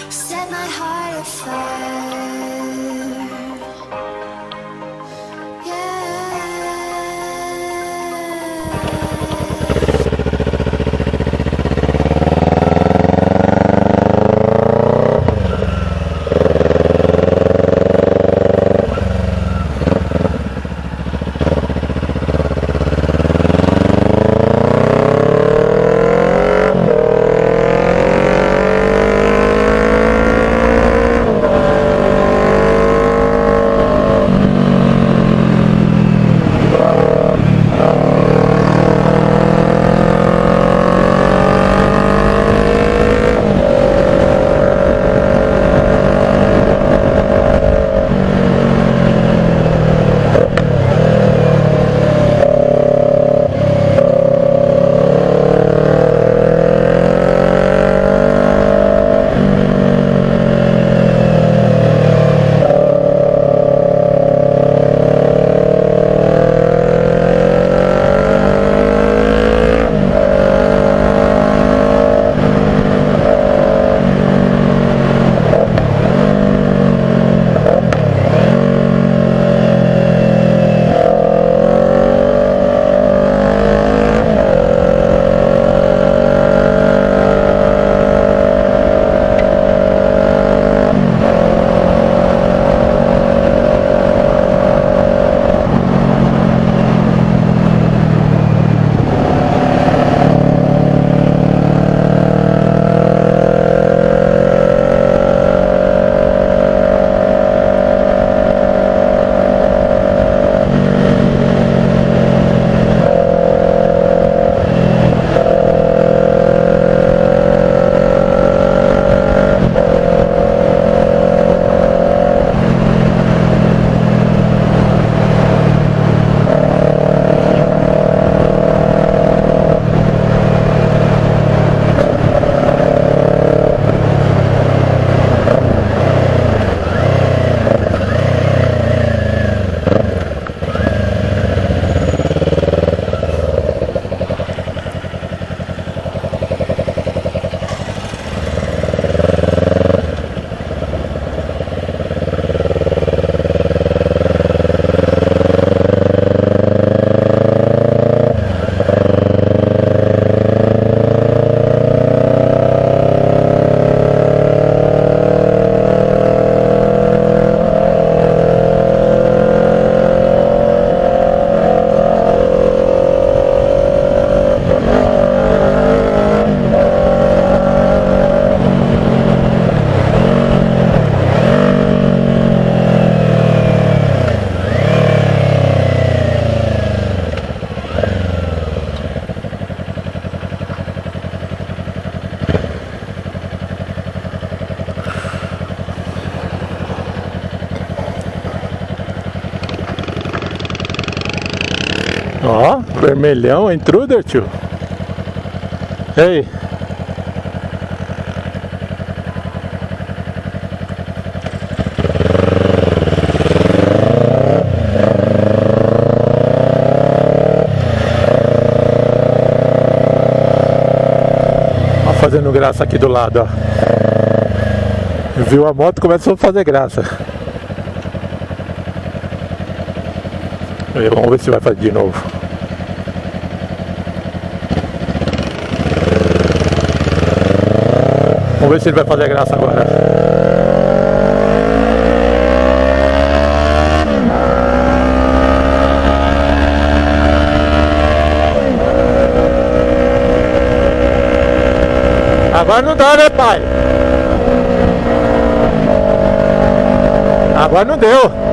set my heart afire. Ó, vermelhão, intruder, tio. Ei. Ó, fazendo graça aqui do lado, ó. Viu a moto, começou a fazer graça. Vamos ver se vai fazer de novo. Vamos ver se ele vai fazer graça agora. Agora não dá, né, pai? Agora não deu.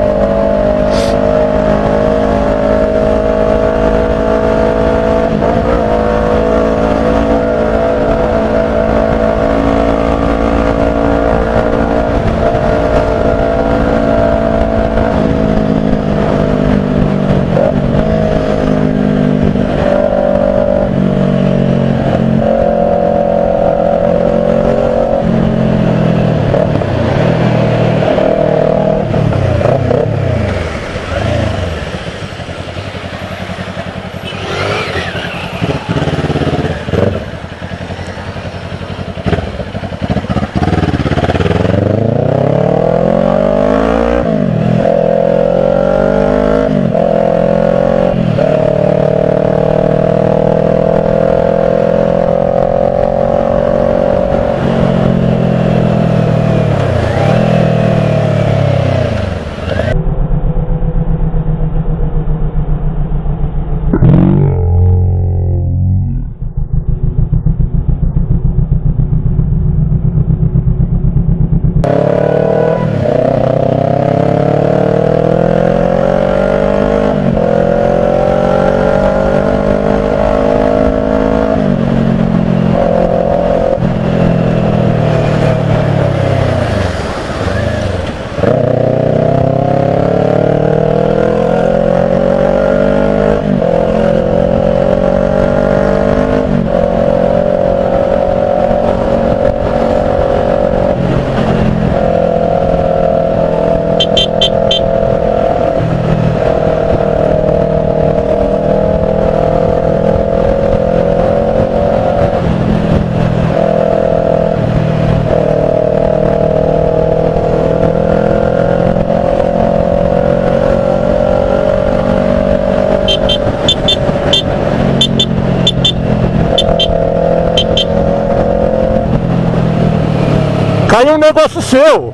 Caiu um negócio seu.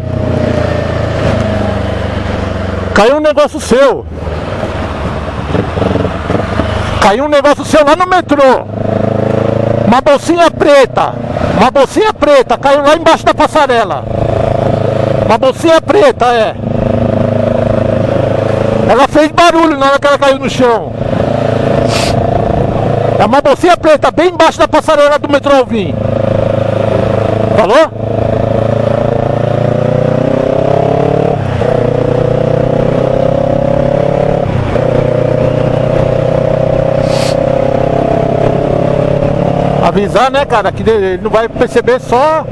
Caiu um negócio seu. Caiu um negócio seu lá no metrô. Uma bolsinha preta. Uma bolsinha preta. Caiu lá embaixo da passarela. Uma bolsinha preta, é. Ela fez barulho na hora que ela caiu no chão. É uma bolsinha preta bem embaixo da passarela do metrô Alvim. Falou? Avisar, né, cara, que ele não vai perceber só.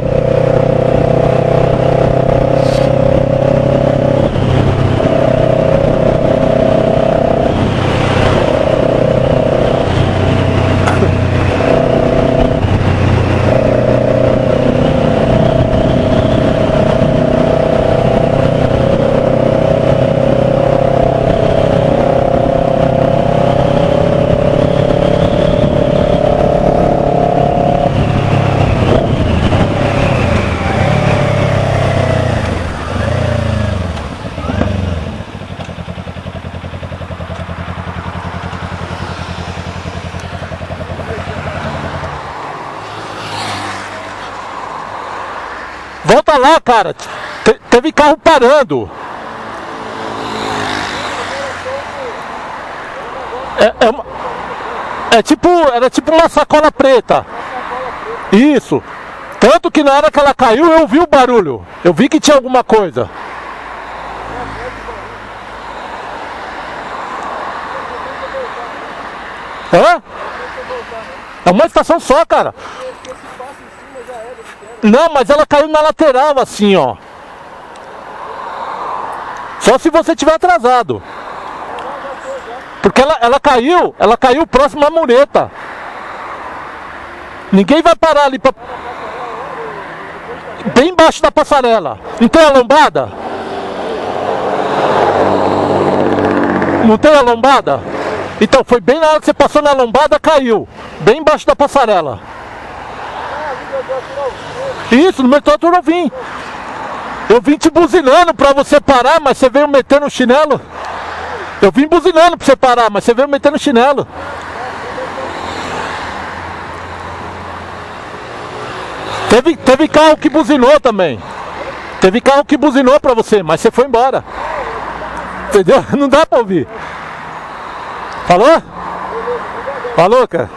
Volta lá, cara. Teve carro parando. Era tipo uma sacola preta. Isso. Tanto que na hora que ela caiu eu vi o barulho. Eu vi que tinha alguma coisa. Hã? É uma estação só, cara. Não, mas ela caiu na lateral assim, ó. Só se você tiver atrasado. Porque ela caiu próximo à mureta. Ninguém vai parar ali pra... Bem embaixo da passarela. Não tem a lombada? Não tem a lombada? Então foi bem na hora que você passou na lombada, caiu. Bem embaixo da passarela. Isso, no metrô eu vim. Eu vim te buzinando pra você parar, mas você veio metendo o chinelo. Eu vim buzinando pra você parar, mas você veio metendo o chinelo. Teve carro que buzinou também. Teve carro que buzinou pra você, mas você foi embora. Entendeu? Não dá pra ouvir. Falou? Falou, cara?